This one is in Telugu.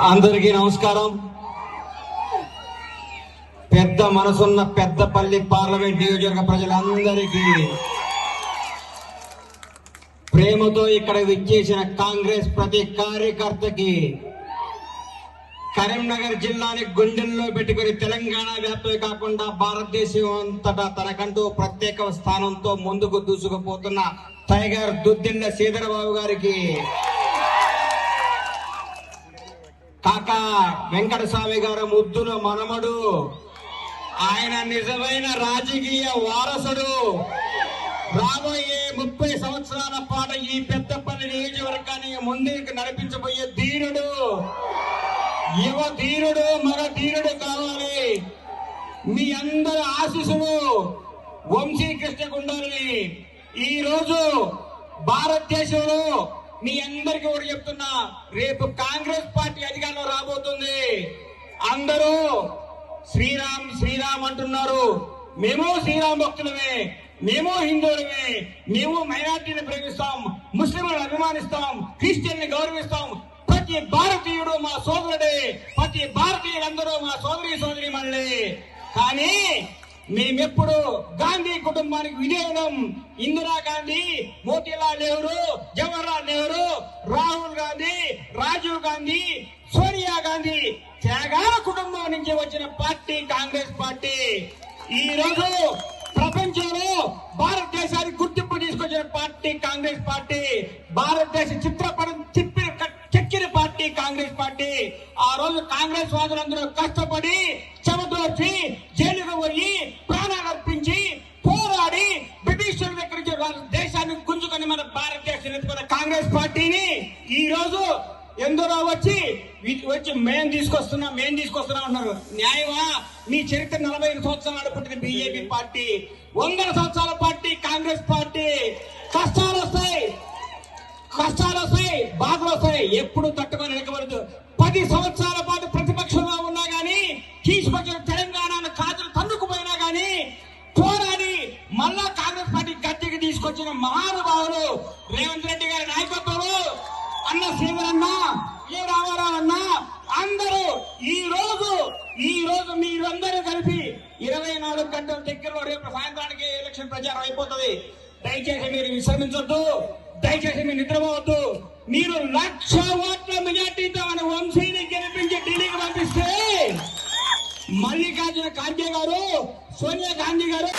అందరికీ నమస్కారం. పెద్ద మనసున్న పెద్దపల్లి పార్లమెంట్ నియోజకవర్గ ప్రజలందరికీ, ప్రేమతో ఇక్కడ విచ్చేసిన కాంగ్రెస్ ప్రతి కార్యకర్తకి, కరీంనగర్ జిల్లాని గుండెల్లో పెట్టుకుని తెలంగాణ వ్యాప్తమే కాకుండా భారతదేశం అంతటా తనకంటూ ప్రత్యేక స్థానంతో ముందుకు దూసుకుపోతున్న టైగర్ దుద్దిల్ల శ్రీధరబాబు గారికి, కాకా వెంకటస్వామి గారు ముద్దుల మనమడు, ఆయన నిజమైన రాజకీయ వారసుడు, రాబోయే 30 సంవత్సరాల పాటు ఈ పెద్దపల్లి నియోజకవర్గాన్ని ముందుకు నడిపించబోయే ధీరుడు, యువ ధీరుడు, మగ ధీరుడు కావాలి. మీ అందరి ఆశీస్సులు వంశీకృష్ణకు ఉండాలి. ఈ రోజు భారతదేశంలో మీ అందరికీ కూడా చెప్తున్నా, రేపు కాంగ్రెస్ పార్టీ అధికారంలో రాబోతుంది. అందరూ శ్రీరామ్ శ్రీరామ్ అంటున్నారు. మేము శ్రీరామ్ భక్తులమే, మేము హిందువులమే, మేము మైనార్టీని ప్రేమిస్తాం, ముస్లింలను అభిమానిస్తాం, క్రిస్టియన్ని గౌరవిస్తాం. ప్రతి భారతీయుడు మా సోదరుడే, ప్రతి భారతీయులందరూ మా సోదరి మళ్ళీ. కానీ మేమెప్పుడు గాంధీ కుటుంబానికి విధేయులం. ఇందిరాగాంధీ, మోతీలాల్ నెహ్రూ, జవహర్లాల్ నెహ్రూ, రాహుల్ గాంధీ, రాజీవ్ గాంధీ, సోనియా గాంధీ త్యాగాల కుటుంబం నుంచి వచ్చిన పార్టీ కాంగ్రెస్ పార్టీ. ఈ రోజు ప్రపంచంలో భారతదేశానికి గుర్తింపు తీసుకొచ్చిన పార్టీ కాంగ్రెస్ పార్టీ. భారతదేశ చిత్రపటం చెక్కిన పార్టీ కాంగ్రెస్ పార్టీ. ఆ రోజు కాంగ్రెస్ వాదులందరూ కష్టపడి చెమటోర్చి జైలుకు పోయి ప్రాణాలు అర్పించి పోరాడి బ్రిటిష్ దగ్గర నుంచి దేశాన్ని గుంజుకొని మన భారతదేశం ఎత్తుకున్న కాంగ్రెస్ పార్టీని ఈ రోజు ఎందరో వచ్చి మేం తీసుకొస్తున్నాం అంటున్నారు. న్యాయమా? మీ చరిత్ర 45 సంవత్సరాలు పుట్టిన బీజేపీ పార్టీ, 100 సంవత్సరాల పార్టీ కాంగ్రెస్ పార్టీ. కష్టాలు వస్తాయి, బాధలు వస్తాయి, ఎప్పుడు తట్టుకొని నిలకబడదు. 10 సంవత్సరాల పాటు ప్రతిపక్షంలో ఉన్నా గానీ, తీసుకొచ్చిన తెలంగాణను కాదులు తన్నుకుపోయినా గానీ పోరాడి మళ్ళా కాంగ్రెస్ పార్టీ గట్టికి తీసుకొచ్చిన మహానుభావులు రేవంత్ రెడ్డి గారి నాయకత్వంలో, అన్న శ్రీధరన్న, ఏ రామారావు అన్న, అందరూ ఈ రోజు మీరందరూ కలిపి 24 గంటల దగ్గరలో రేపు సాయంత్రానికి ఎలక్షన్ ప్రచారం అయిపోతుంది. దయచేసి మీరు విశ్రమించొద్దు, దయచేసి మీరు నిద్రపోవద్దు. మీరు 1,00,000 ఓట్ల మెజార్టీతో మన వంశీని గెలిపించి ఢిల్లీకి పంపిస్తే మల్లికార్జున ఖార్గే గారు, సోనియా గాంధీ గారు